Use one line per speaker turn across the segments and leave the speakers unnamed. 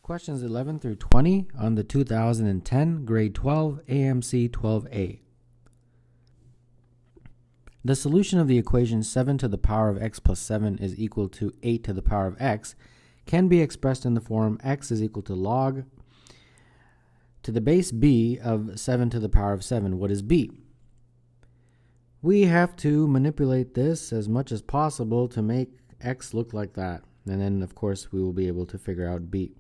Questions 11 through 20 on the 2010 Grade 12 AMC 12A. The solution of the equation 7 to the power of x plus 7 is equal to 8 to the power of x can be expressed in the form x is equal to log to the base b of 7 to the power of 7. What is b? We have to manipulate this as much as possible to make x look like that. And then, of course, we will be able to figure out b.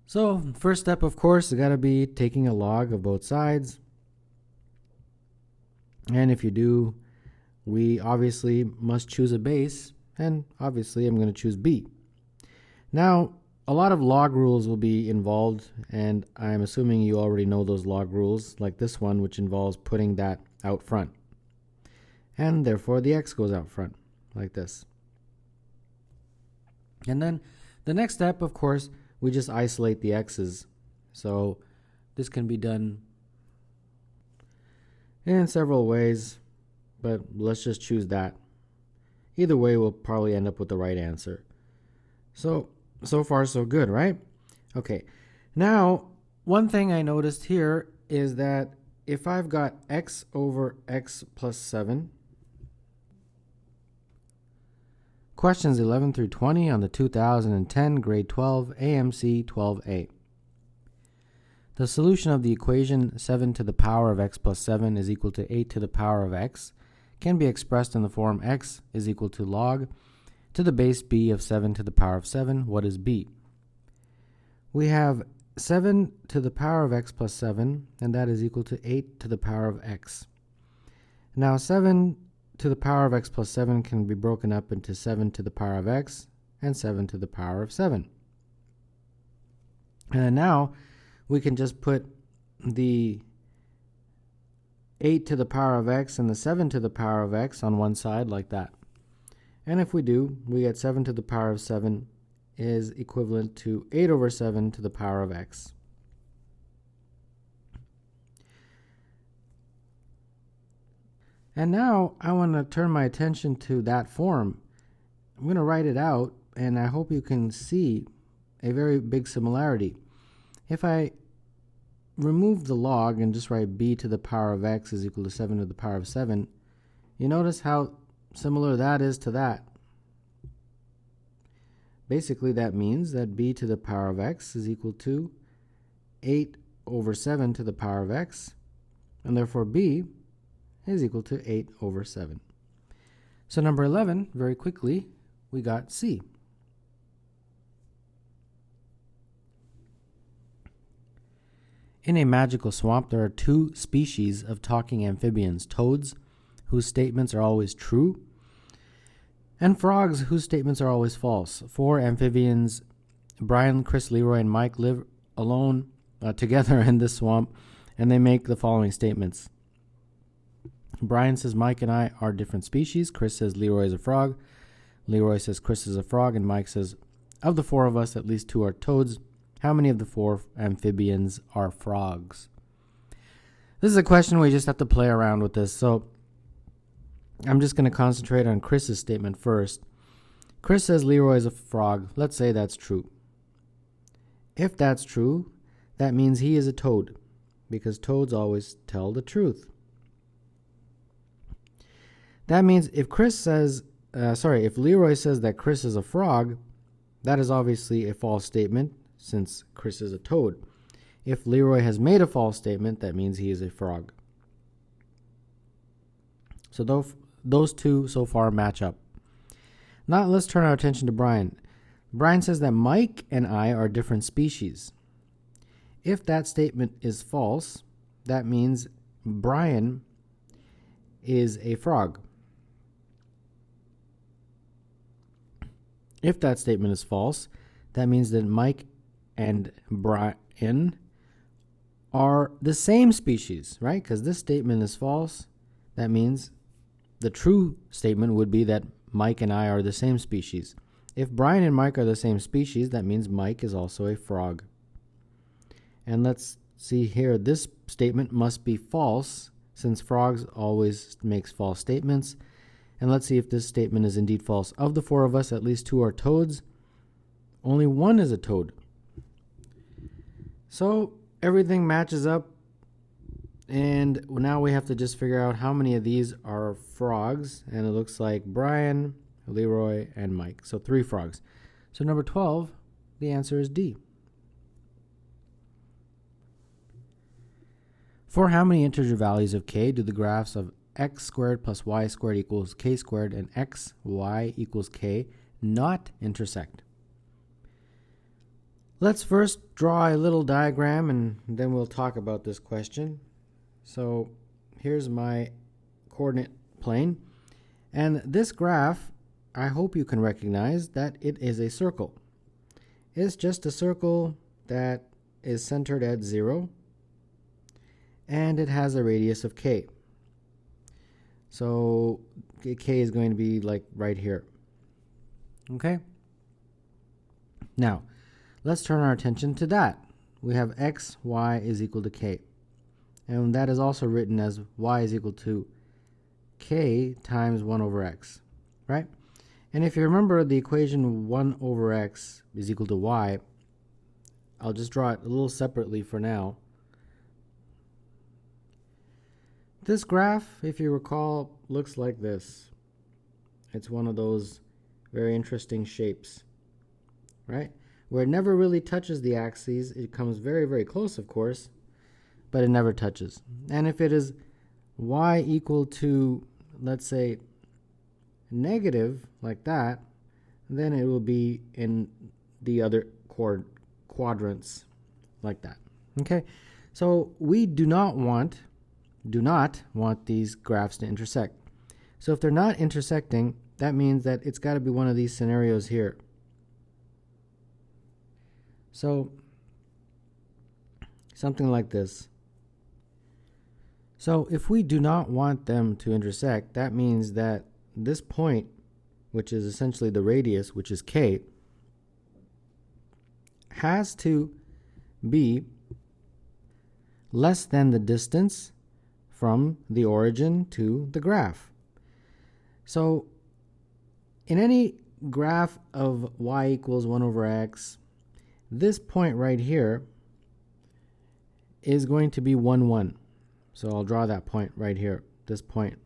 So, first step, of course, is got to be taking a log of both sides. And if you do, we obviously must choose a base, and obviously I'm going to choose b. Now, a lot of log rules will be involved, and I'm assuming you already know those log rules, like this one, which involves putting that out front. And therefore, the x goes out front, like this. And then, the next step, of course, we just isolate the x's. So, this can be done in several ways, but let's just choose that. Either way, we'll probably end up with the right answer. So far so good, right? Okay, now one thing I noticed here is that if I've got x over x plus 7, questions 11 through 20 on the 2010 Grade 12 AMC 12A. The solution of the equation 7 to the power of x plus 7 is equal to 8 to the power of x can be expressed in the form x is equal to log to the base b of 7 to the power of 7. What is b? We have 7 to the power of x plus 7, and that is equal to 8 to the power of x. Now 7 to the power of x plus 7 can be broken up into 7 to the power of x and 7 to the power of 7. And now we can just put the 8 to the power of x and the 7 to the power of x on one side like that. And if we do, we get 7 to the power of 7 is equivalent to 8 over 7 to the power of x. And now I want to turn my attention to that form. I'm going to write it out, and I hope you can see a very big similarity. If I remove the log and just write b to the power of x is equal to 7 to the power of 7, you notice how similar that is to that. Basically, that means that b to the power of x is equal to 8 over 7 to the power of x, and therefore b is equal to 8 over 7. So number 11, very quickly, we got C. In a magical swamp, there are two species of talking amphibians, toads, whose statements are always true, and frogs, whose statements are always false. 4 amphibians, Brian, Chris, Leroy, and Mike, live alone together in this swamp, and they make the following statements. Brian says Mike and I are different species. Chris says Leroy is a frog. Leroy says Chris is a frog. And Mike says, of the 4 of us, at least 2 are toads. How many of the 4 amphibians are frogs? This is a question we just have to play around with this. So I'm just going to concentrate on Chris's statement first. Chris says Leroy is a frog. Let's say that's true. If that's true, that means he is a toad, because toads always tell the truth. That means if if Leroy says that Chris is a frog, that is obviously a false statement, since Chris is a toad. If Leroy has made a false statement, that means he is a frog. So those two so far match up. Now let's turn our attention to Brian. Brian says that Mike and I are different species. If that statement is false, that means Brian is a frog. If that statement is false, that means that Mike and Brian are the same species, right? Because this statement is false. That means the true statement would be that Mike and I are the same species. If Brian and Mike are the same species, that means Mike is also a frog. And let's see here, this statement must be false, since frogs always makes false statements. And let's see if this statement is indeed false. Of the 4 of us, at least 2 are toads. Only 1 is a toad. So everything matches up, and now we have to just figure out how many of these are frogs, and it looks like Brian, Leroy, and Mike. So 3 frogs. So number 12, the answer is D. For how many integer values of k do the graphs of x squared plus y squared equals k squared and x, y equals k not intersect? Let's first draw a little diagram and then we'll talk about this question. So here's my coordinate plane, and this graph, I hope you can recognize that it is a circle. It's just a circle that is centered at 0, and it has a radius of k. So k is going to be like right here. Okay? Now, let's turn our attention to that. We have x, y is equal to k. And that is also written as y is equal to k times 1 over x, right? And if you remember the equation 1 over x is equal to y, I'll just draw it a little separately for now. This graph, if you recall, looks like this. It's one of those very interesting shapes, right? Where it never really touches the axes. It comes very, very close, of course, but it never touches. And if it is y equal to, let's say, negative, like that, then it will be in the other quadrants, like that. Okay, so we do not want these graphs to intersect. So if they're not intersecting, that means that it's got to be one of these scenarios here. So something like this. So if we do not want them to intersect, that means that this point, which is essentially the radius, which is k, has to be less than the distance from the origin to the graph. So in any graph of y equals 1 over x, this point right here is going to be 1, 1. So I'll draw that point right here. This point,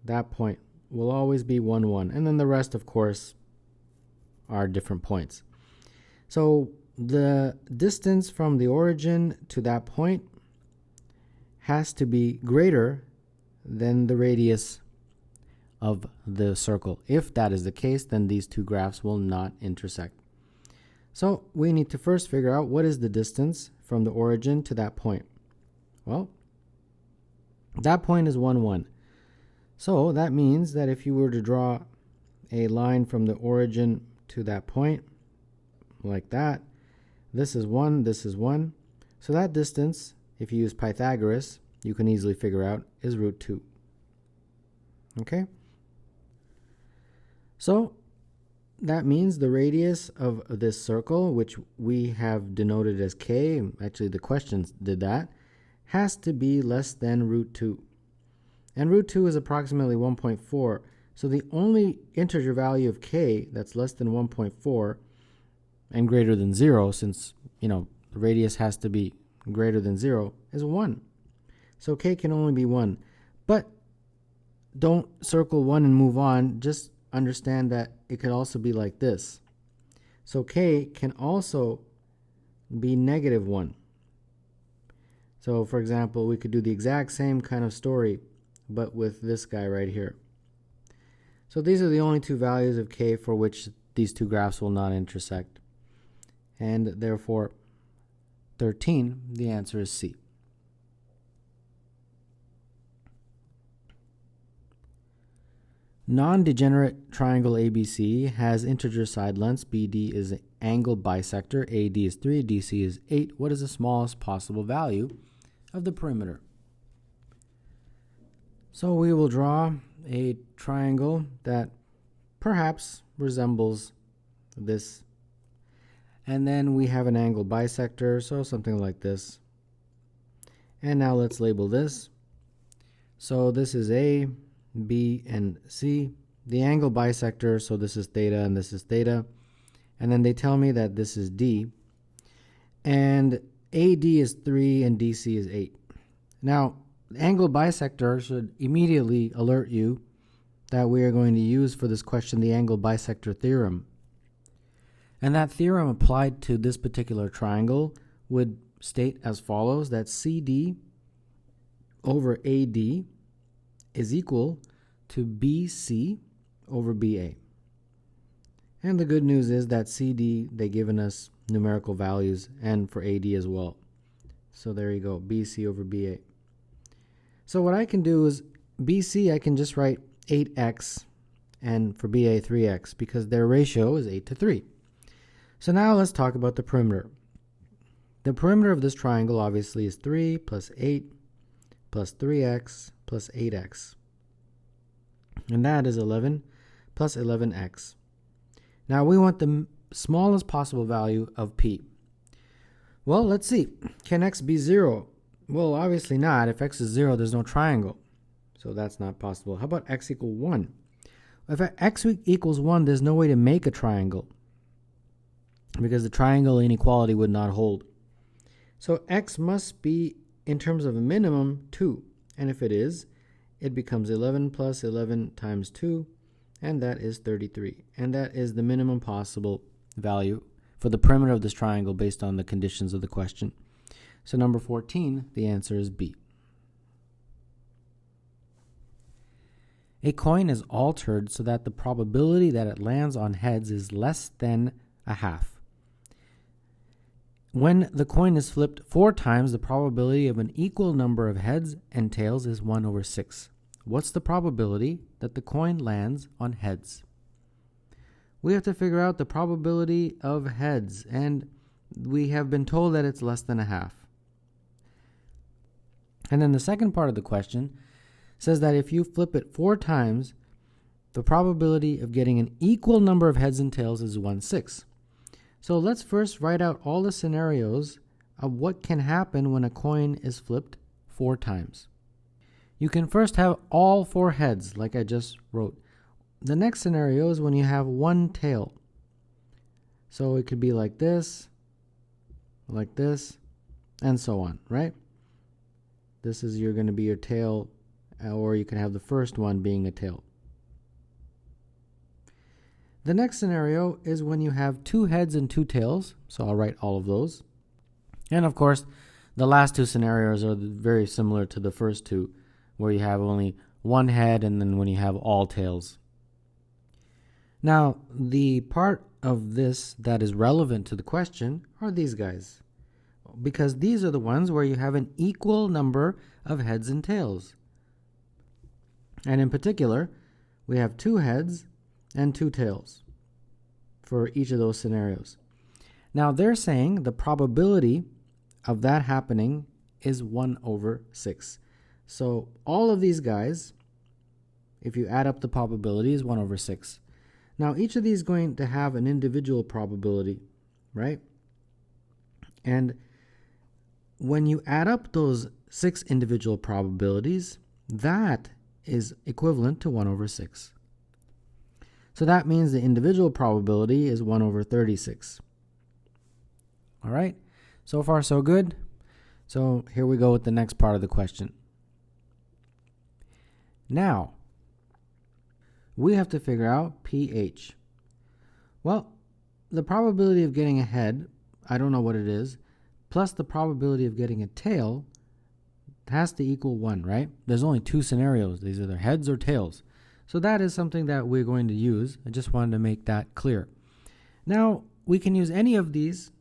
that point will always be 1, 1. And then the rest, of course, are different points. So the distance from the origin to that point has to be greater than the radius of the circle. If that is the case, then these two graphs will not intersect. So we need to first figure out what is the distance from the origin to that point. Well, that point is 1, 1. So that means that if you were to draw a line from the origin to that point, like that, this is 1, this is 1. So that distance, if you use Pythagoras, you can easily figure out is root 2. Okay? So that means the radius of this circle, which we have denoted as k, actually the questions did that, has to be less than root 2. And root 2 is approximately 1.4. So the only integer value of k that's less than 1.4 and greater than 0, since, the radius has to be greater than 0, is 1. So k can only be 1. But don't circle 1 and move on. Just understand that it could also be like this. So k can also be negative 1. So for example, we could do the exact same kind of story, but with this guy right here. So these are the only two values of k for which these two graphs will not intersect. And therefore, 13, the answer is C. Non-degenerate triangle ABC has integer side lengths. BD is an angle bisector. AD is 3. DC is 8. What is the smallest possible value of the perimeter? So we will draw a triangle that perhaps resembles this. And then we have an angle bisector, so something like this. And now let's label this. So this is A, B, and C. The angle bisector, so this is theta and this is theta. And then they tell me that this is D. And AD is 3 and DC is 8. Now, the angle bisector should immediately alert you that we are going to use for this question the angle bisector theorem. And that theorem applied to this particular triangle would state as follows, that CD over AD is equal to BC over BA. And the good news is that CD, they've given us numerical values, and for AD as well. So there you go, BC over BA. So what I can do is BC, I can just write 8x, and for BA 3x, because their ratio is 8 to 3. So now let's talk about the perimeter. The perimeter of this triangle obviously is 3 plus 8 plus 3x plus 8x. And that is 11 plus 11x. Now we want the smallest possible value of p. Well, let's see. Can x be 0? Well, obviously not. If x is 0, there's no triangle. So that's not possible. How about x equal 1? If x equals 1, there's no way to make a triangle, because the triangle inequality would not hold. So x must be, in terms of a minimum, 2. And if it is, it becomes 11 plus 11 times 2, and that is 33. And that is the minimum possible value for the perimeter of this triangle based on the conditions of the question. So number 14, the answer is B. A coin is altered so that the probability that it lands on heads is less than a half. When the coin is flipped 4 times, the probability of an equal number of heads and tails is 1 over 6. What's the probability that the coin lands on heads? We have to figure out the probability of heads, and we have been told that it's less than a half. And then the second part of the question says that if you flip it 4 times, the probability of getting an equal number of heads and tails is 1/6. So let's first write out all the scenarios of what can happen when a coin is flipped 4 times. You can first have all 4 heads, like I just wrote. The next scenario is when you have 1 tail. So it could be like this, and so on, right? This is going to be your tail, or you can have the first one being a tail. The next scenario is when you have 2 heads and 2 tails, so I'll write all of those. And of course, the last 2 scenarios are very similar to the first 2, where you have only 1 head and then when you have all tails. Now, the part of this that is relevant to the question are these guys, because these are the ones where you have an equal number of heads and tails. And in particular, we have 2 heads and 2 tails for each of those scenarios. Now they're saying the probability of that happening is 1 over 6. So all of these guys, if you add up the probability, is 1 over 6. Now each of these is going to have an individual probability, right? And when you add up those 6 individual probabilities, that is equivalent to 1 over 6. So that means the individual probability is 1 over 36. All right, so far so good. So here we go with the next part of the question. Now, we have to figure out pH. Well, the probability of getting a head, I don't know what it is, plus the probability of getting a tail has to equal 1, right? There's only 2 scenarios. These are either heads or tails. So that is something that we're going to use. I just wanted to make that clear. Now, we can use any of these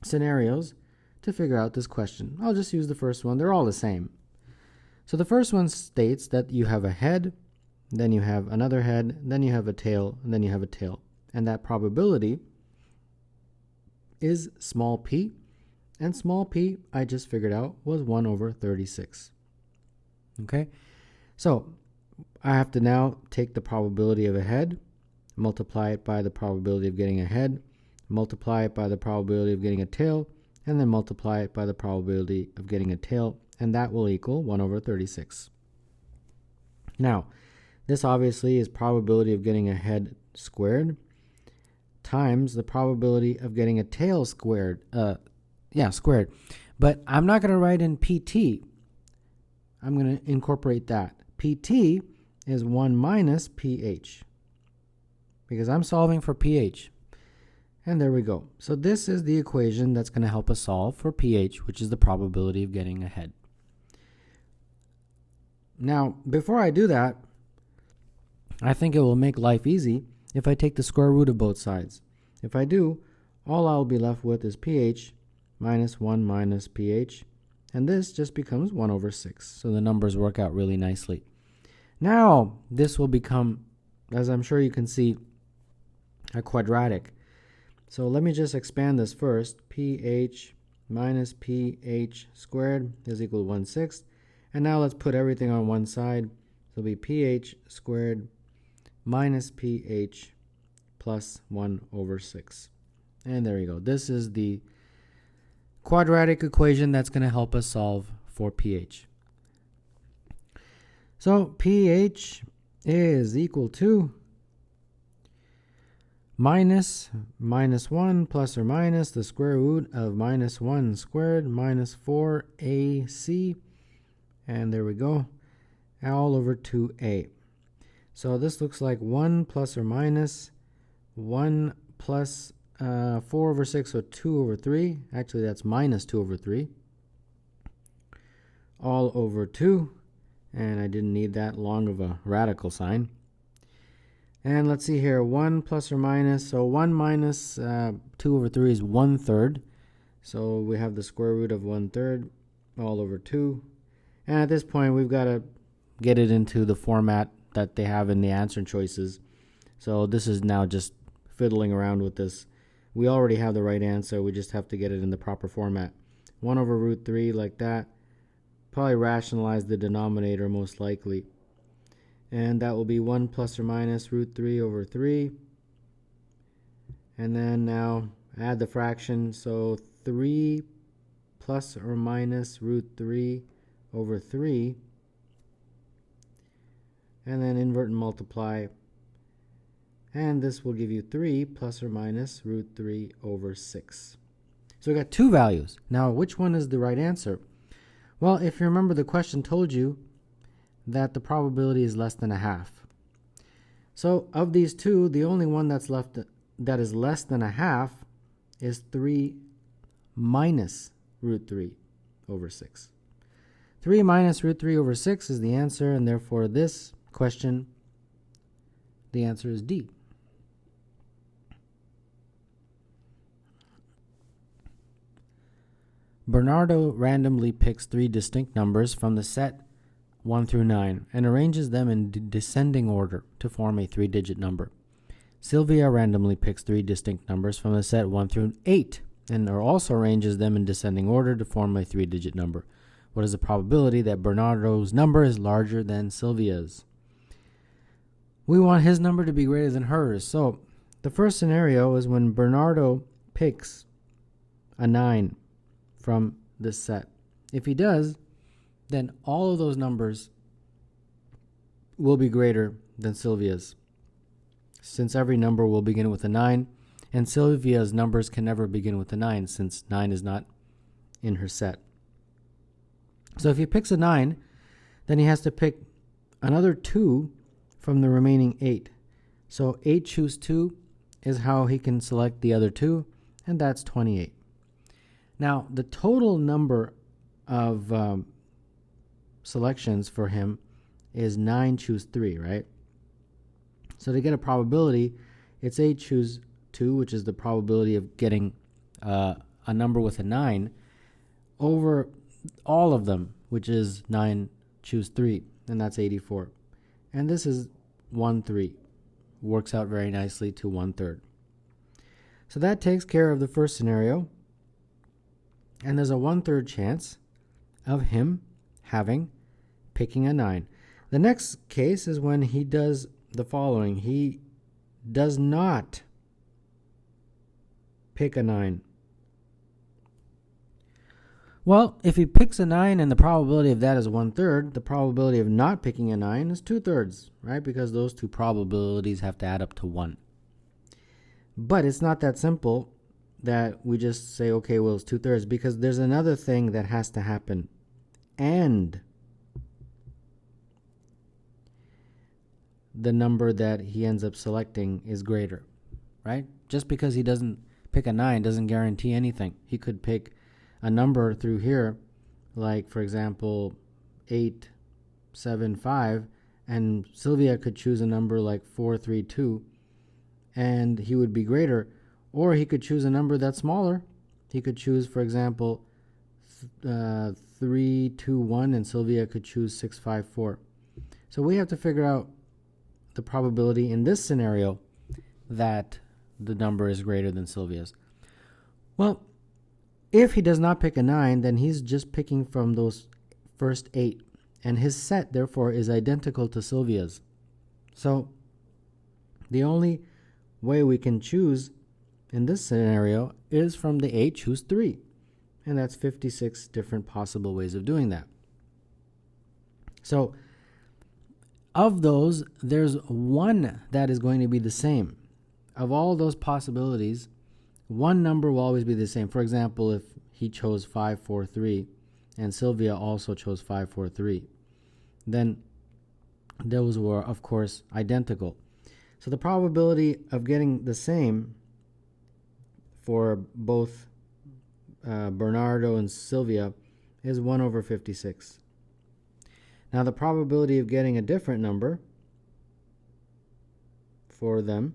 scenarios to figure out this question. I'll just use the first one. They're all the same. So the first one states that you have a head, then you have another head, then you have a tail, and then you have a tail. And that probability is small p. And small p, I just figured out, was 1 over 36. Okay? So I have to now take the probability of a head, multiply it by the probability of getting a head, multiply it by the probability of getting a tail, and then multiply it by the probability of getting a tail, and that will equal 1 over 36. Now, this obviously is probability of getting a head squared times the probability of getting a tail squared. Squared. But I'm not going to write in PT. I'm going to incorporate that. PT is 1 minus pH, because I'm solving for pH. And there we go. So this is the equation that's going to help us solve for pH, which is the probability of getting a head. Now, before I do that, I think it will make life easy if I take the square root of both sides. If I do, all I'll be left with is pH minus 1 minus pH, and this just becomes 1 over 6. So the numbers work out really nicely. Now, this will become, as I'm sure you can see, a quadratic. So let me just expand this first. pH minus pH squared is equal to 1/6. And now let's put everything on one side. So it'll be pH squared minus pH plus 1 over 6. And there you go. This is the quadratic equation that's going to help us solve for pH. So pH is equal to minus 1 plus or minus the square root of minus 1 squared minus 4AC. And there we go, all over 2a. So this looks like 1 plus or minus 1 plus 4 over 6, so 2 over 3. Actually, that's minus 2 over 3. All over 2. And I didn't need that long of a radical sign. And let's see here, 1 plus or minus. So 1 minus 2 over 3 is 1/3. So we have the square root of 1/3 all over 2. And at this point, we've got to get it into the format that they have in the answer choices. So this is now just fiddling around with this. We already have the right answer. We just have to get it in the proper format. 1 over root 3 like that. Probably rationalize the denominator most likely. And that will be 1 plus or minus root 3 over 3. And then now add the fraction. So 3 plus or minus root 3 over 3. And then invert and multiply. And this will give you 3 plus or minus root 3 over 6. So we got two values. Now, which one is the right answer? Well, if you remember, the question told you that the probability is less than a half. So of these two, the only one that's left that is less than a half is 3 minus root 3 over 6. 3 minus root 3 over 6 is the answer, and therefore this question, the answer is D. Bernardo randomly picks 3 distinct numbers from the set 1 through 9 and arranges them in descending order to form a 3-digit number. Sylvia randomly picks 3 distinct numbers from the set 1 through 8 and also arranges them in descending order to form a 3-digit number. What is the probability that Bernardo's number is larger than Sylvia's? We want his number to be greater than hers. So the first scenario is when Bernardo picks a 9 from this set. If he does, then all of those numbers will be greater than Sylvia's, since every number will begin with a 9, and Sylvia's numbers can never begin with a 9 since 9 is not in her set. So if he picks a 9, then he has to pick another 2 from the remaining 8. So 8 choose 2 is how he can select the other 2, and that's 28. Now, the total number of selections for him is 9 choose 3, right? So to get a probability, it's 8 choose 2, which is the probability of getting a number with a 9, over all of them, which is 9 choose 3, and that's 84. And this is 1/3. Works out very nicely to 1/3. So that takes care of the first scenario. And there's a 1/3 chance of him picking a 9. The next case is when he does the following. He does not pick a 9. Well, if he picks a 9 and the probability of that is 1/3, the probability of not picking a 9 is 2/3, right? Because those two probabilities have to add up to 1. But it's not that simple that we just say, okay, well, it's 2/3, because there's another thing that has to happen. And the number that he ends up selecting is greater, right? Just because he doesn't pick a 9 doesn't guarantee anything. He could pick a number through here, like, for example, 8, 7, 5, and Sylvia could choose a number like 4, 3, 2, and he would be greater. Or he could choose a number that's smaller. He could choose, for example, 3, 2, 1, and Sylvia could choose 6, 5, 4. So we have to figure out the probability in this scenario that the number is greater than Sylvia's. Well, if he does not pick a 9, then he's just picking from those first 8, and his set, therefore, is identical to Sylvia's. So the only way we can choose in this scenario is from the 8, choose 3. And that's 56 different possible ways of doing that. So of those, there's one that is going to be the same. Of all those possibilities, one number will always be the same. For example, if he chose 5, 4, 3, and Sylvia also chose 5, 4, 3, then those were, of course, identical. So the probability of getting the same for both Bernardo and Sylvia is 1/56. Now the probability of getting a different number for them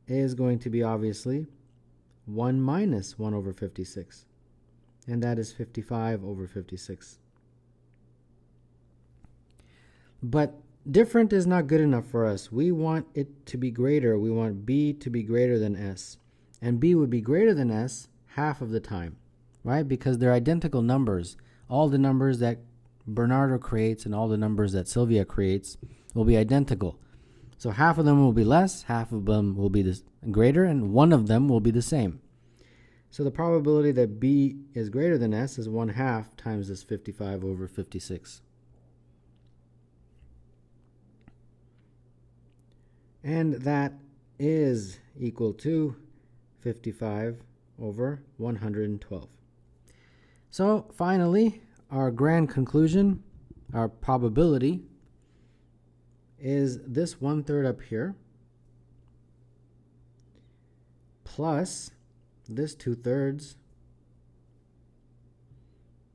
is going to be obviously 1 minus 1/56, and that is 55/56. But different is not good enough for us. We want it to be greater. We want B to be greater than S. And B would be greater than S half of the time, right? Because they're identical numbers. All the numbers that Bernardo creates and all the numbers that Sylvia creates will be identical. So half of them will be less, half of them will be greater, and one of them will be the same. So the probability that B is greater than S is 1/2 times this 55/56. And that is equal to 55/112. So finally, our grand conclusion, our probability, is this 1/3 up here plus this 2/3.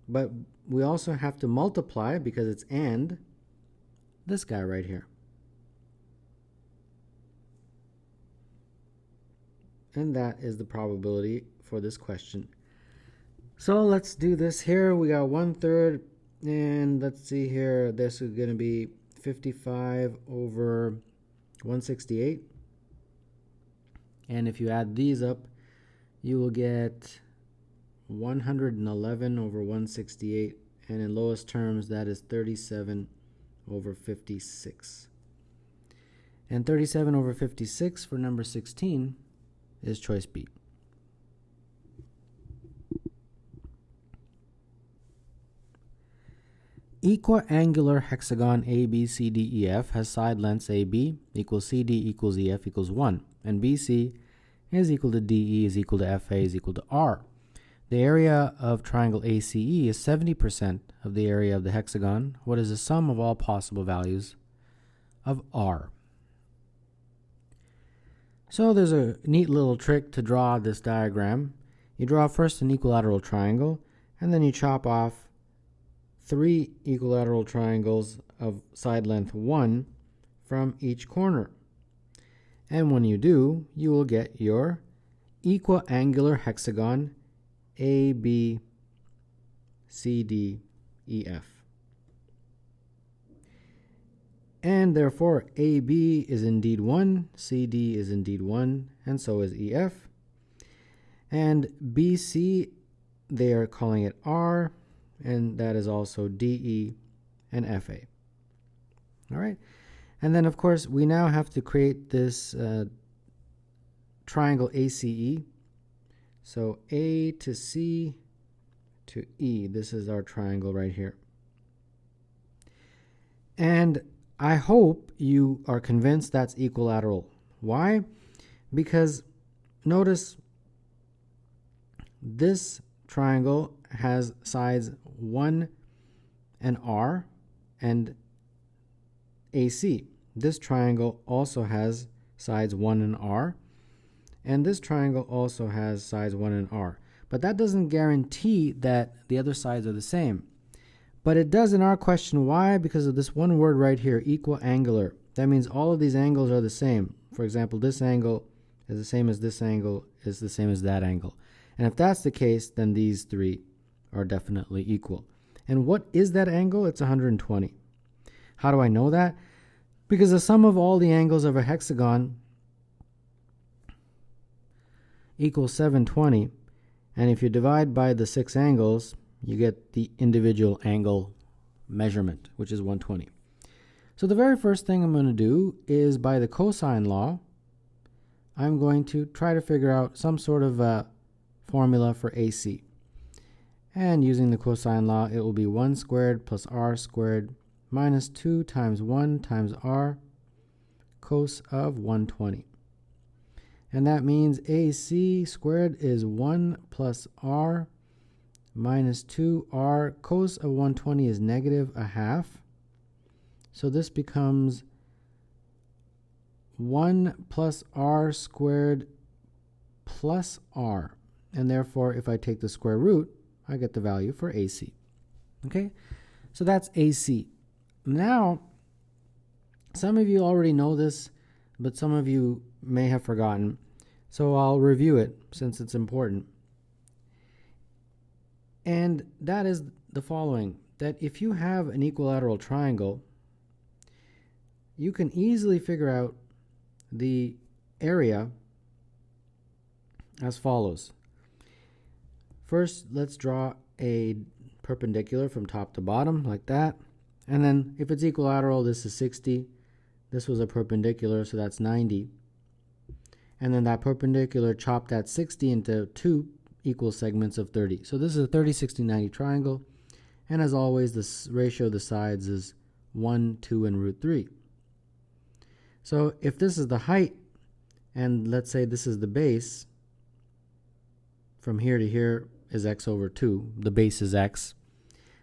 But we also have to multiply, because it's and, this guy right here. And that is the probability for this question. So let's do this here. We got 1/3, and let's see here. This is going to be 55/168. And if you add these up, you will get 111/168. And in lowest terms, that is 37/56. And 37/56 for number 16 is choice B. Equiangular hexagon ABCDEF has side lengths AB equals CD equals EF equals 1, and BC is equal to DE is equal to FA is equal to R. The area of triangle ACE is 70% of the area of the hexagon. What is the sum of all possible values of R? So there's a neat little trick to draw this diagram. You draw first an equilateral triangle, and then you chop off 3 equilateral triangles of side length 1 from each corner. And when you do, you will get your equiangular hexagon ABCDEF. And therefore, AB is indeed 1, CD is indeed 1, and so is EF. And BC, they are calling it R, and that is also DE and FA. All right. And then, of course, we now have to create this triangle ACE. So A to C to E. This is our triangle right here. And I hope you are convinced that's equilateral. Why? because notice this triangle has sides 1 and R and AC. This triangle also has sides 1 and R, and this triangle also has sides 1 and R. But that doesn't guarantee that the other sides are the same. But it does in our question. Why? Because of this one word right here, equiangular. That means all of these angles are the same. For example, this angle is the same as this angle is the same as that angle. And if that's the case, then these three are definitely equal. And what is that angle? It's 120. How do I know that? Because the sum of all the angles of a hexagon equals 720. And if you divide by the 6 angles, you get the individual angle measurement, which is 120. So the very first thing I'm going to do is, by the cosine law, I'm going to try to figure out some sort of formula for AC. And using the cosine law, it will be 1 squared plus r squared minus 2 times 1 times r cos of 120. And that means AC squared is 1 plus r minus 2r. Cos of 120 is negative a half. So this becomes 1 plus r squared plus r. And therefore, if I take the square root, I get the value for AC. Okay? So that's AC. Now, some of you already know this, but some of you may have forgotten. So I'll review it since it's important. And that is the following, that if you have an equilateral triangle, you can easily figure out the area as follows. First, let's draw a perpendicular from top to bottom, like that. And then if it's equilateral, this is 60. This was a perpendicular, so that's 90. And then that perpendicular chopped that 60 into 2 equal segments of 30. So this is a 30, 60, 90 triangle. And as always, the ratio of the sides is 1, 2, and root 3. So if this is the height, and let's say this is the base, from here to here is x over 2, the base is x,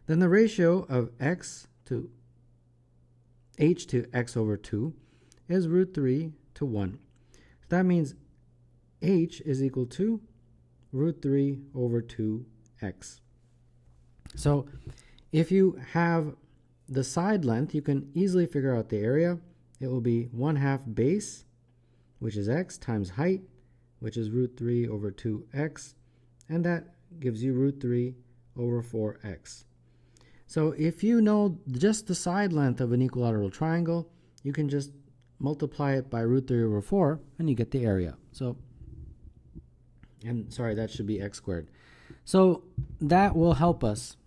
then the ratio of x to h to x over 2 is root 3 to 1. So that means h is equal to root 3 over 2x. So if you have the side length, you can easily figure out the area. It will be 1/2 base, which is x, times height, which is root 3 over 2x, and that gives you root 3 over 4x. So if you know just the side length of an equilateral triangle, you can just multiply it by root 3 over 4, and you get the area. So, and sorry, that should be x squared. So that will help us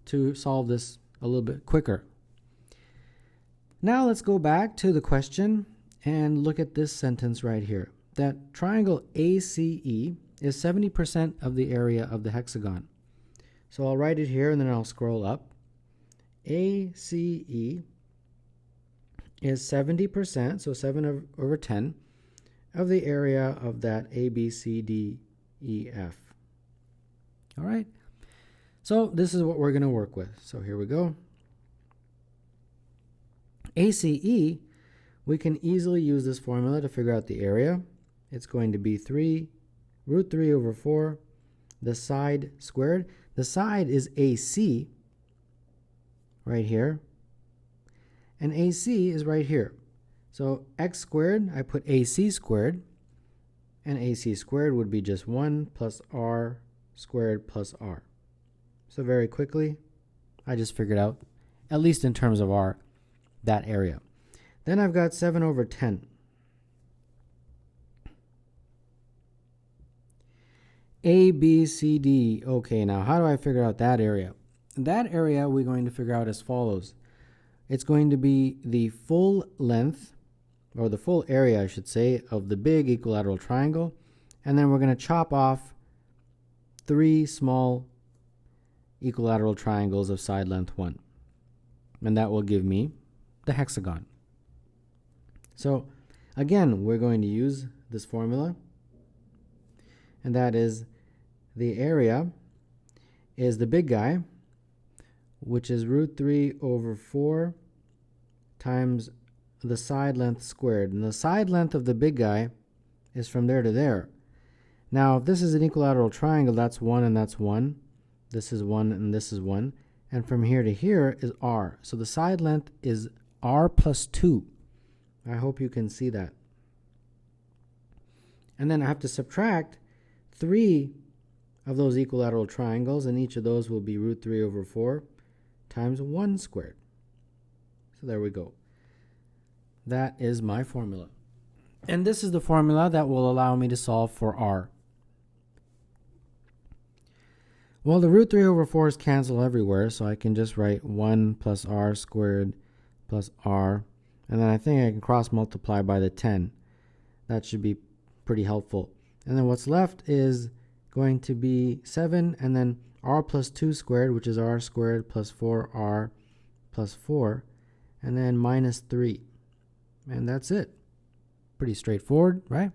to solve this a little bit quicker. Now let's go back to the question and look at this sentence right here. That triangle ACE is 70% of the area of the hexagon. So I'll write it here and then I'll scroll up. ACE is 70%, so 7 over 10, of the area of that ABCDEF. All right. So this is what we're going to work with. So here we go. ACE, we can easily use this formula to figure out the area. It's going to be root 3 over 4, the side squared. The side is AC right here, and AC is right here. So x squared, I put AC squared, and AC squared would be just 1 plus r squared plus r. So very quickly, I just figured out, at least in terms of r, that area. Then I've got 7 over 10. A, B, C, D. Okay, now how do I figure out that area? That area we're going to figure out as follows. It's going to be the full length, or the full area, I should say, of the big equilateral triangle. And then we're going to chop off 3 small equilateral triangles of side length 1. And that will give me the hexagon. So again, we're going to use this formula, and that is the area is the big guy, which is root 3 over 4 times the side length squared. And the side length of the big guy is from there to there. Now, if this is an equilateral triangle, that's 1 and that's 1. This is 1 and this is 1. And from here to here is r. So the side length is r plus 2. I hope you can see that. And then I have to subtract 3 of those equilateral triangles, and each of those will be root 3 over 4 times 1 squared. So there we go. That is my formula. And this is the formula that will allow me to solve for r. Well, the root 3 over 4's cancel everywhere, so I can just write 1 plus r squared plus r. And then I think I can cross multiply by the 10. That should be pretty helpful. And then what's left is going to be 7, and then r plus 2 squared, which is r squared plus 4r plus 4, and then minus 3. And that's it. Pretty straightforward, right?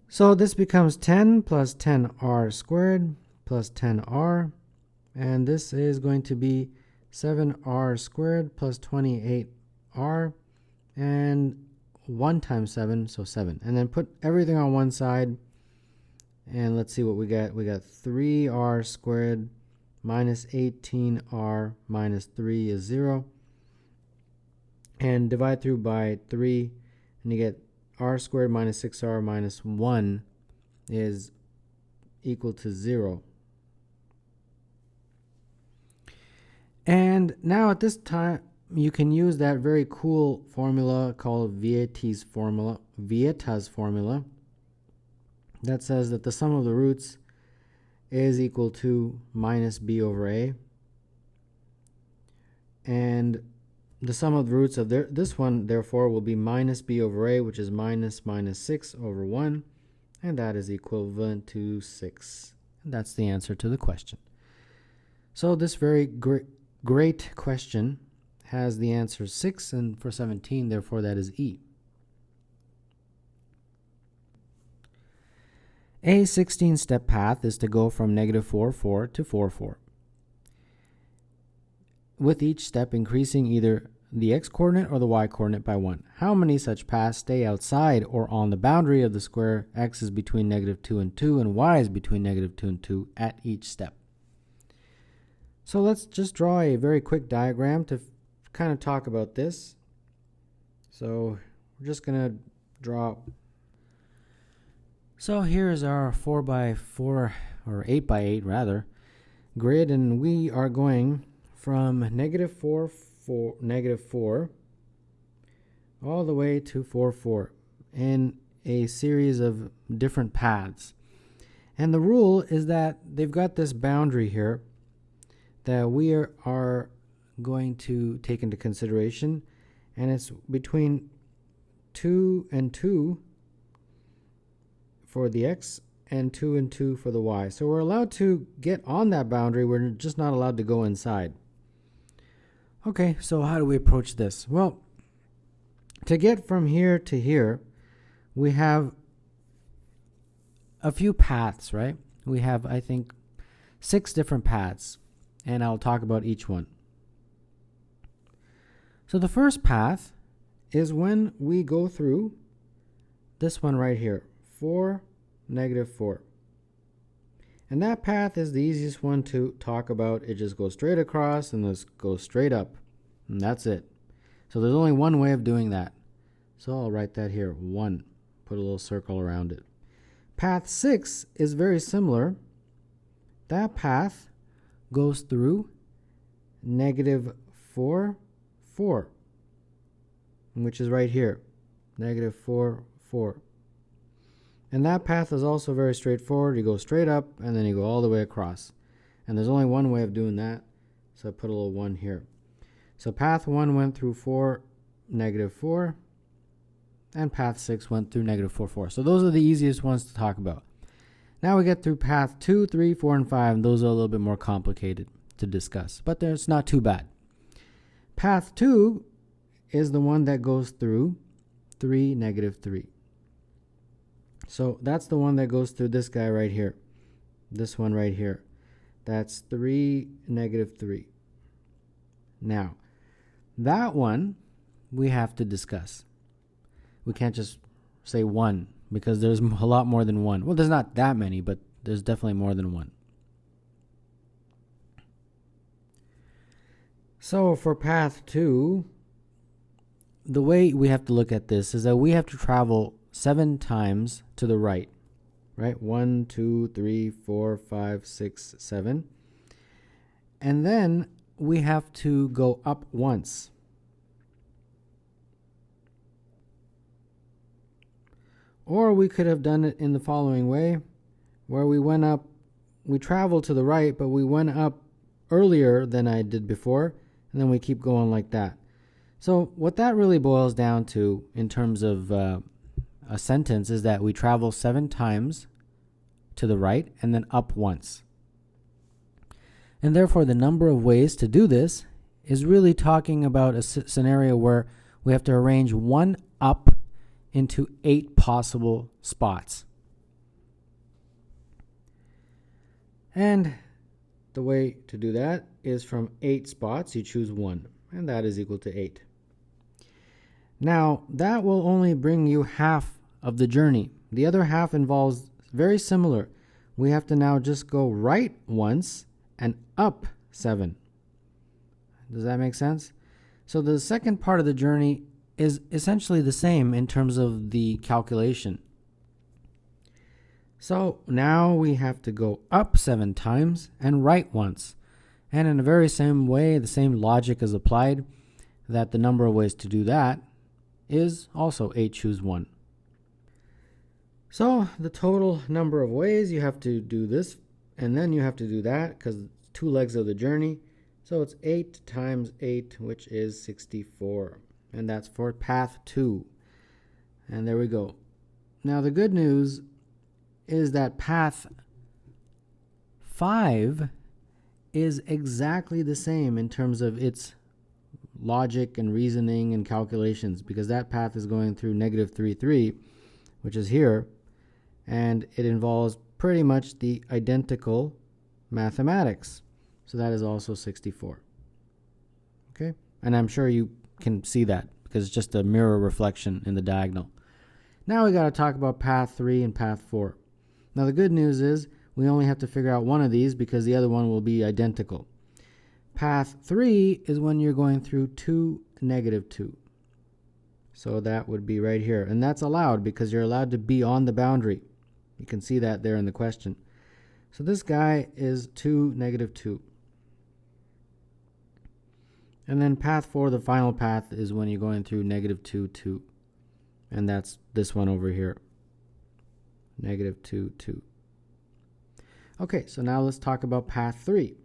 So this becomes 10 plus 10r squared plus 10r, and this is going to be 7r squared plus 28r, and 1 times 7, so 7. And then put everything on one side, and let's see what we got. We got 3r squared minus 18r minus 3 is 0. And divide through by 3, and you get r squared minus 6r minus 1 is equal to 0. And now at this time, you can use that very cool formula called Vieta's formula, that says that the sum of the roots is equal to minus b over a. And the sum of the roots of this one, therefore, will be minus b over a, which is minus 6 over 1, and that is equivalent to 6. And that's the answer to the question. So this very great question has the answer 6, and for 17, therefore, that is E. A 16-step path is to go from negative 4, 4 to 4, 4, with each step increasing either the x-coordinate or the y-coordinate by 1. How many such paths stay outside or on the boundary of the square x is between negative 2 and 2, and y is between negative 2 and 2 at each step? So let's just draw a very quick diagram to kind of talk about this. So we're just going to draw. So here is our 4 by 4 or 8 by 8 rather grid, and we are going from negative 4 all the way to 4, 4 in a series of different paths. And the rule is that they've got this boundary here that we are going to take into consideration, and it's between 2 and 2 for the x and 2 and 2 for the y. So we're allowed to get on that boundary, we're just not allowed to go inside. Okay, so how do we approach this? Well, to get from here to here, we have a few paths, right? We have, I think, 6 different paths, and I'll talk about each one. So the first path is when we go through this one right here, 4, negative 4. And that path is the easiest one to talk about. It just goes straight across and this goes straight up. And that's it. So there's only one way of doing that. So I'll write that here, 1. Put a little circle around it. Path 6 is very similar. That path goes through negative 4, 4, which is right here, negative 4, 4. And that path is also very straightforward. You go straight up and then you go all the way across. And there's only one way of doing that, so I put a little 1 here. So path 1 went through 4, negative 4, and path 6 went through negative 4, 4. So those are the easiest ones to talk about. Now we get through path 2, 3, 4, and 5, and those are a little bit more complicated to discuss, but it's not too bad. Path 2 is the one that goes through 3, negative 3. So that's the one that goes through this guy right here. This one right here. That's 3, -3. Now, that one we have to discuss. We can't just say one because there's a lot more than one. Well, there's not that many, but there's definitely more than one. So for path 2, the way we have to look at this is that we have to travel 7 times to the right. Right? 1, 2, 3, 4, 5, 6, 7. And then we have to go up once. Or we could have done it in the following way, where we traveled to the right, but we went up earlier than I did before, and then we keep going like that. So what that really boils down to in terms of a sentence is that we travel 7 times to the right and then up once. And therefore, the number of ways to do this is really talking about a scenario where we have to arrange one up into 8 possible spots. And the way to do that is from 8 spots, you choose 1, and that is equal to 8. Now, that will only bring you half of the journey. The other half involves very similar. We have to now just go right once and up 7. Does that make sense? So the second part of the journey is essentially the same in terms of the calculation. So now we have to go up 7 times and right once. And in the very same way, the same logic is applied, that the number of ways to do that is also 8 choose 1. So the total number of ways, you have to do this and then you have to do that because it's 2 legs of the journey. So it's 8 times 8, which is 64. And that's for path 2. And there we go. Now the good news is that path 5 is exactly the same in terms of its logic and reasoning and calculations, because that path is going through -3, 3, which is here, and it involves pretty much the identical mathematics. So that is also 64. Okay? And I'm sure you can see that because it's just a mirror reflection in the diagonal. Now we got to talk about path 3 and path 4. Now the good news is we only have to figure out one of these because the other one will be identical. Path 3 is when you're going through 2, -2. So that would be right here. And that's allowed because you're allowed to be on the boundary. You can see that there in the question. So this guy is 2, -2. And then path 4, the final path, is when you're going through -2, 2. And that's this one over here. -2, 2. Okay, so now let's talk about path 3.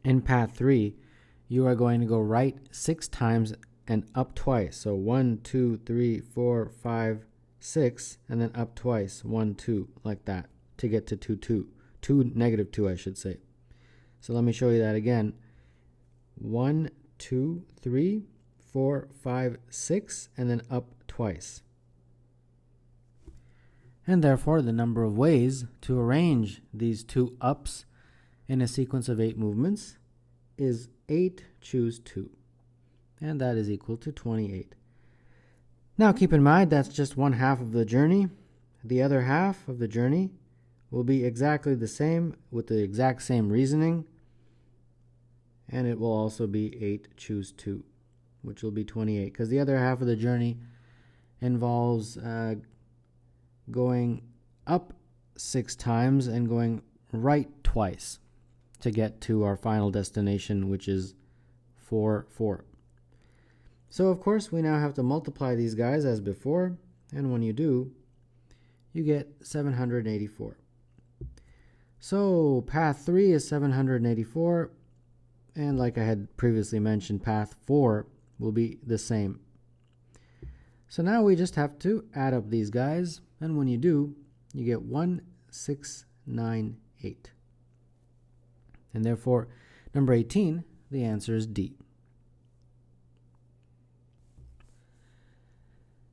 In path 3, you are going to go right 6 times and up twice. So 1, 2, 3, 4, 5, 6, and then up twice. 1, 2, like that, to get to 2, 2. 2, -2, I should say. So let me show you that again. 1, 2, 3, 4, 5, 6, and then up twice. And therefore, the number of ways to arrange these 2 ups in a sequence of 8 movements is 8 choose 2. And that is equal to 28. Now keep in mind that's just 1/2 of the journey. The other half of the journey will be exactly the same with the exact same reasoning. And it will also be 8 choose 2, which will be 28. Because the other half of the journey involves going up 6 times and going right twice to get to our final destination, which is 4, 4. So of course we now have to multiply these guys as before, and when you do, you get 784. So path 3 is 784, and like I had previously mentioned, path 4 will be the same. So now we just have to add up these guys, and when you do, you get 1698. And therefore, number 18, the answer is D.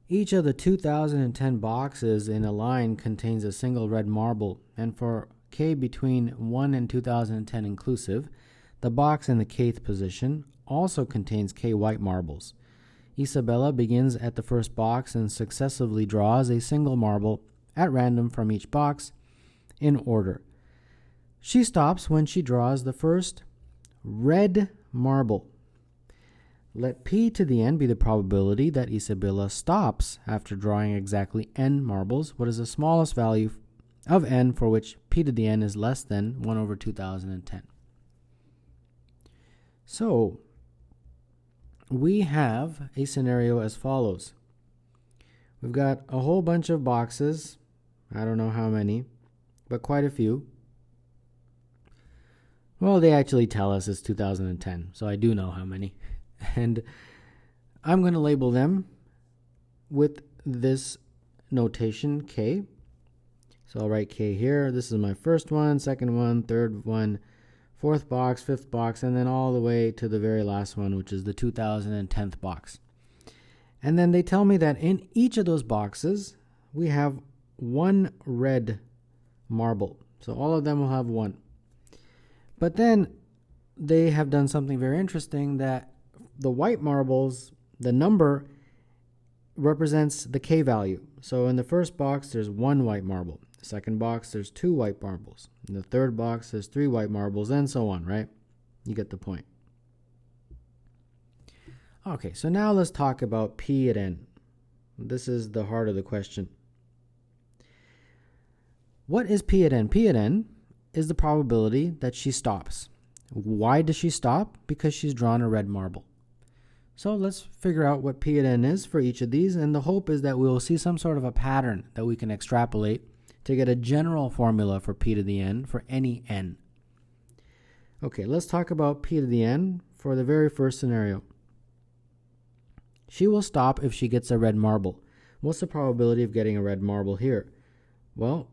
Each of the 2010 boxes in a line contains a single red marble, and for k between 1 and 2010 inclusive, the box in the kth position also contains k white marbles. Isabella begins at the first box and successively draws a single marble at random from each box in order. She stops when she draws the first red marble. Let p to the n be the probability that Isabella stops after drawing exactly n marbles. What is the smallest value of n for which p to the n is less than 1 over 2010? So, we have a scenario as follows. We've got a whole bunch of boxes. I don't know how many, but quite a few. Well, they actually tell us it's 2010, so I do know how many. And I'm going to label them with this notation K. So I'll write K here. This is my first one, second one, third one, fourth box, fifth box, and then all the way to the very last one, which is the 2010th box. And then they tell me that in each of those boxes, we have one red marble. So all of them will have one. But then they have done something very interesting, that the white marbles, the number represents the K value. So in the first box, there's one white marble. The second box, there's two white marbles. In the third box, there's three white marbles, and so on, right? You get the point. Okay, so now let's talk about P at n. This is the heart of the question. What is P at n? P at n is the probability that she stops. Why does she stop? Because she's drawn a red marble. So let's figure out what P at n is for each of these, and the hope is that we will see some sort of a pattern that we can extrapolate to get a general formula for P to the n for any n. Okay, let's talk about P to the n for the very first scenario. She will stop if she gets a red marble. What's the probability of getting a red marble here? Well,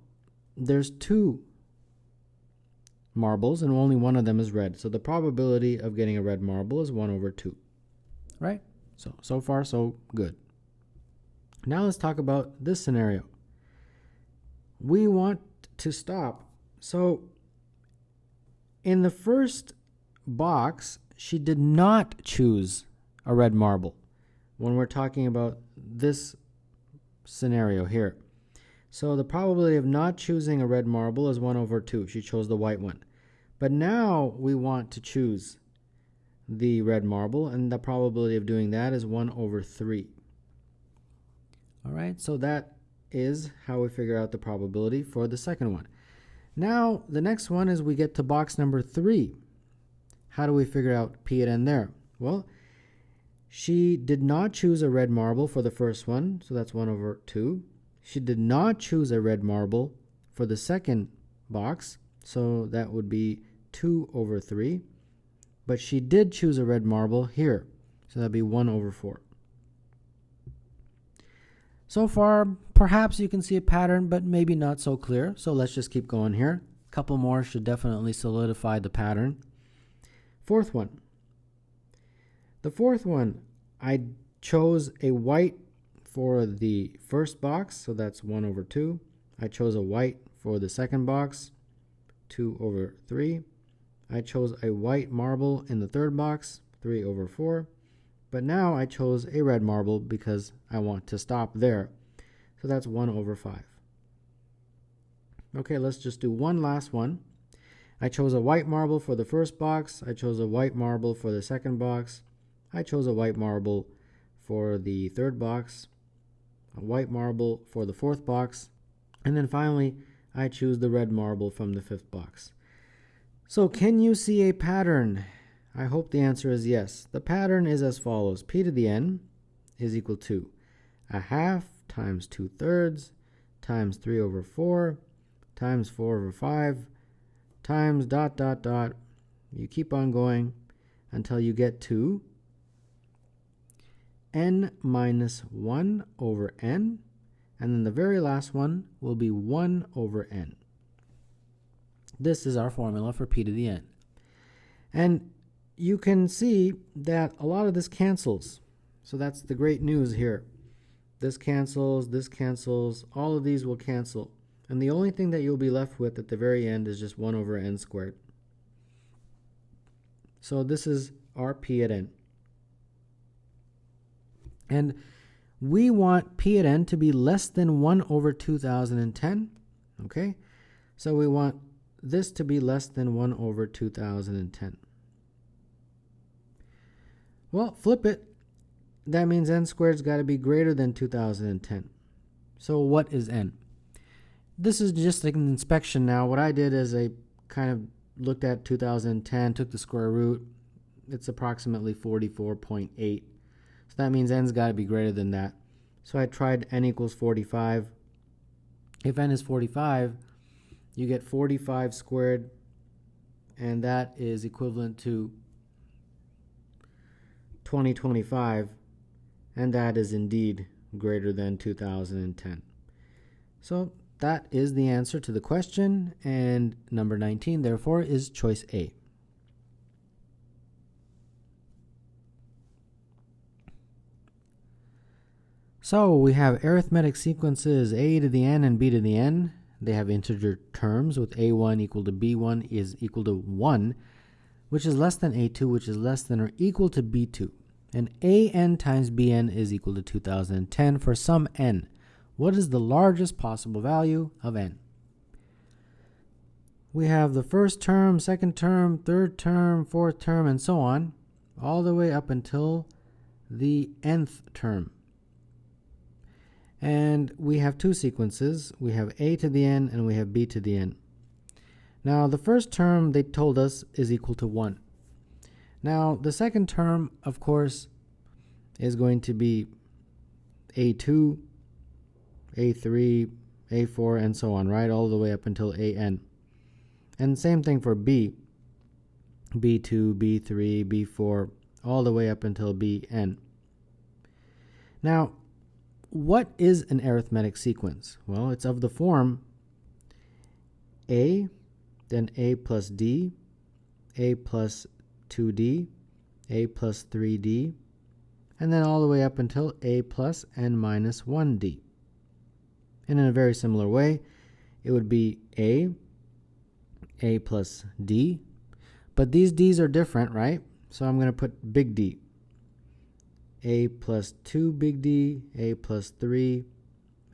there's two marbles and only one of them is red. So the probability of getting a red marble is 1 over 2. Right? So far, so good. Now let's talk about this scenario. We want to stop. So in the first box, she did not choose a red marble when we're talking about this scenario here. So the probability of not choosing a red marble is 1 over 2. She chose the white one. But now we want to choose the red marble, and the probability of doing that is 1 over 3. All right, so that is how we figure out the probability for the second one. Now, the next one is we get to box number 3. How do we figure out P at n there? Well, she did not choose a red marble for the first one, so that's 1 over 2. She did not choose a red marble for the second box, so that would be 2 over 3. But she did choose a red marble here, so that'd be 1 over 4. So far, perhaps you can see a pattern, but maybe not so clear. So let's just keep going here. A couple more should definitely solidify the pattern. Fourth one. The fourth one, I chose a white for the first box, so that's 1 over 2. I chose a white for the second box, 2 over 3. I chose a white marble in the third box, 3 over 4. But now I chose a red marble because I want to stop there. So that's 1 over 5. Okay, let's just do one last one. I chose a white marble for the first box. I chose a white marble for the second box. I chose a white marble for the third box, a white marble for the fourth box, and then finally I choose the red marble from the fifth box. So can you see a pattern? I hope the answer is yes. The pattern is as follows. P to the n is equal to 1/2 times 2/3 times 3 over 4 times 4 over 5 times ... You keep on going until you get to n minus 1 over n, and then the very last one will be 1 over n. This is our formula for P to the n. And you can see that a lot of this cancels. So that's the great news here. this cancels, all of these will cancel. And the only thing that you'll be left with at the very end is just 1 over n squared. So this is our p at n. And we want p at n to be less than 1 over 2010. Okay? So we want this to be less than 1 over 2010. Well, flip it. That means n squared's got to be greater than 2010. So what is n? This is just an inspection now. What I did is I kind of looked at 2010, took the square root. It's approximately 44.8. So that means n's got to be greater than that. So I tried n equals 45. If n is 45, you get 45 squared, and that is equivalent to 2025, and that is indeed greater than 2010. So that is the answer to the question, and number 19, therefore, is choice A. So we have arithmetic sequences a to the n and b to the n. They have integer terms with a1 equal to b1 is equal to 1, which is less than a2, which is less than or equal to b2. And an times bn is equal to 2010 for some n. What is the largest possible value of n? We have the first term, second term, third term, fourth term, and so on, all the way up until the nth term. And we have two sequences. We have a to the n and we have b to the n. Now the first term, they told us, is equal to 1. Now the second term, of course, is going to be a2, a3, a4, and so on, right? All the way up until an. And same thing for b. b2, b3, b4, all the way up until bn. Now, what is an arithmetic sequence? Well, it's of the form a, then a plus d, a plus 2d, a plus 3d, and then all the way up until a plus n minus 1d. And in a very similar way, it would be a plus d, but these d's are different, right? So I'm going to put big D. A plus 2 big D, a plus 3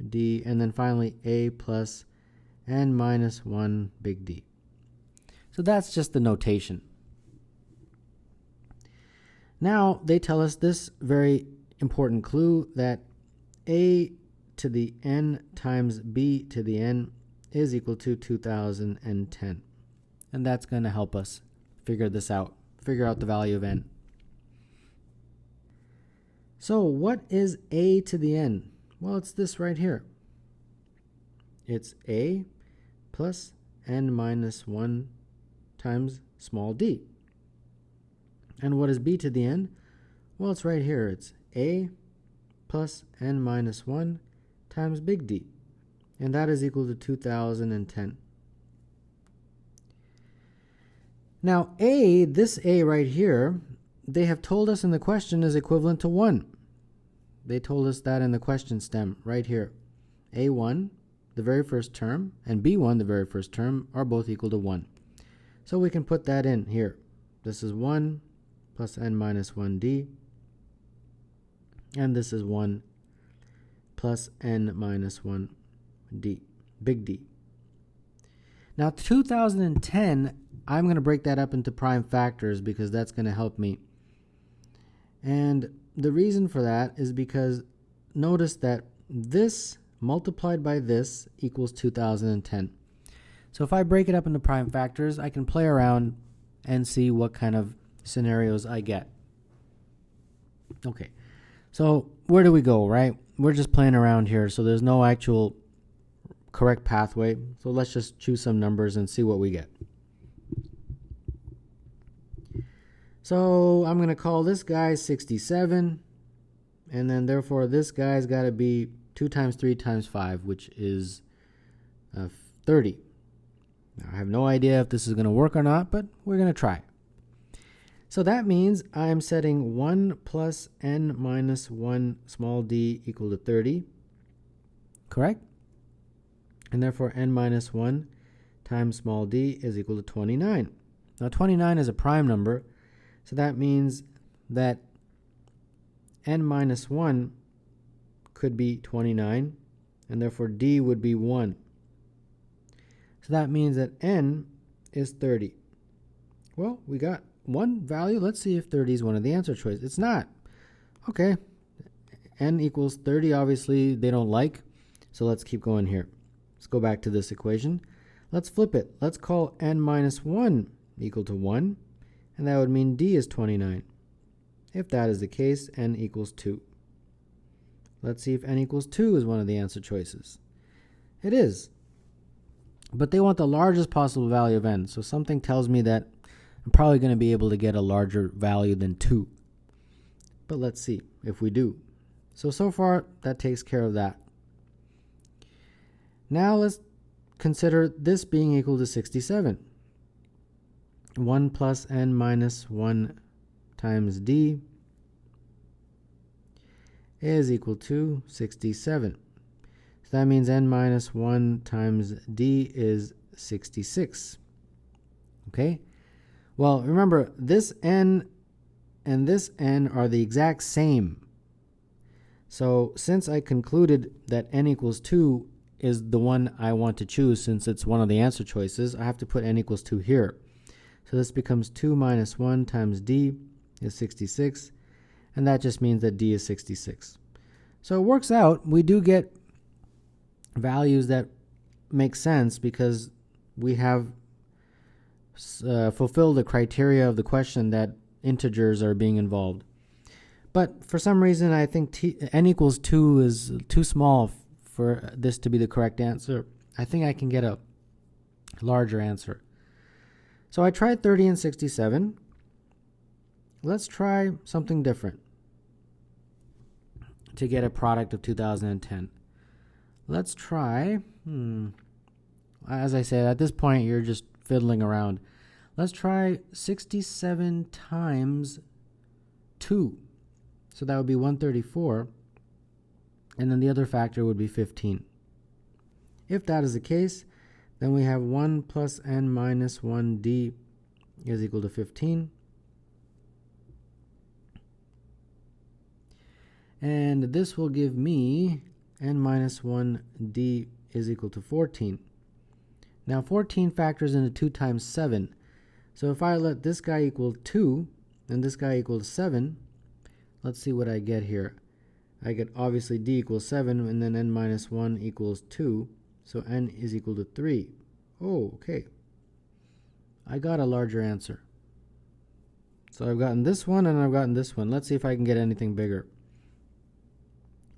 d, and then finally a plus n minus 1 big D. So that's just the notation. Now they tell us this very important clue that a to the n times b to the n is equal to 2010. And that's going to help us figure this out, figure out the value of n. So what is a to the n? Well, it's this right here. It's a plus n minus 1 times small d. And what is b to the n? Well, it's right here. It's a plus n minus 1 times big D. And that is equal to 2010. Now, this a right here, they have told us in the question is equivalent to 1. They told us that in the question stem right here. a1, the very first term, and b1, the very first term, are both equal to 1. So we can put that in here. This is 1 plus n minus 1d, and this is 1 plus n minus 1d, big D. Now 2010, I'm going to break that up into prime factors because that's going to help me. And the reason for that is because notice that this multiplied by this equals 2010. So if I break it up into prime factors, I can play around and see what kind of scenarios I get. Okay, so where do we go, right? We're just playing around here, so there's no actual correct pathway. So let's just choose some numbers and see what we get. So I'm going to call this guy 67, and then therefore this guy's got to be 2 times 3 times 5, which is 30. Now, I have no idea if this is going to work or not, but we're going to try. So that means I'm setting 1 plus n minus 1 small d equal to 30, correct? And therefore n minus 1 times small d is equal to 29. Now 29 is a prime number, so that means that n minus 1 could be 29, and therefore d would be 1. So that means that n is 30. Well, we got one value. Let's see if 30 is one of the answer choices. It's not. Okay. N equals 30. Obviously, they don't like. So let's keep going here. Let's go back to this equation. Let's flip it. Let's call n minus 1 equal to 1. And that would mean d is 29. If that is the case, n equals 2. Let's see if n equals 2 is one of the answer choices. It is. But they want the largest possible value of n. So something tells me that I'm probably going to be able to get a larger value than 2. But let's see if we do. So far, that takes care of that. Now let's consider this being equal to 67. 1 plus n minus 1 times d is equal to 67. So that means n minus 1 times d is 66. Okay? Well, remember, this n and this n are the exact same. So since I concluded that n equals 2 is the one I want to choose, since it's one of the answer choices, I have to put n equals 2 here. So this becomes 2 minus 1 times d is 66, and that just means that d is 66. So it works out. We do get values that make sense because we have fulfilled the criteria of the question that integers are being involved. But for some reason, I think n equals 2 is too small for this to be the correct answer. I think I can get a larger answer. So I tried 30 and 67. Let's try something different to get a product of 2010. Let's try, as I said, at this point you're just fiddling around. Let's try 67 times 2. So that would be 134. And then the other factor would be 15. If that is the case, then we have 1 plus n minus 1d is equal to 15. And this will give me n minus 1d is equal to 14. Now 14 factors into 2 times 7. So if I let this guy equal 2 and this guy equals 7, let's see what I get here. I get obviously d equals 7 and then n minus 1 equals 2. So n is equal to 3. Oh, okay. I got a larger answer. So I've gotten this one and I've gotten this one. Let's see if I can get anything bigger.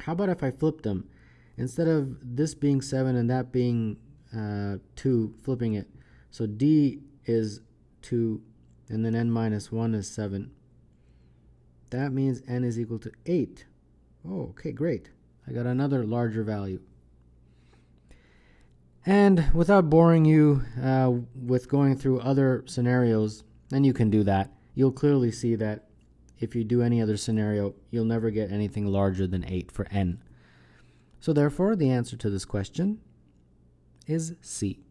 How about if I flip them? Instead of this being 7 and that being 2, flipping it. So d is 2 and then n minus 1 is 7. That means n is equal to 8. Oh, okay, great. I got another larger value. And without boring you with going through other scenarios, and you can do that, you'll clearly see that if you do any other scenario, you'll never get anything larger than 8 for n. So therefore, the answer to this question is C.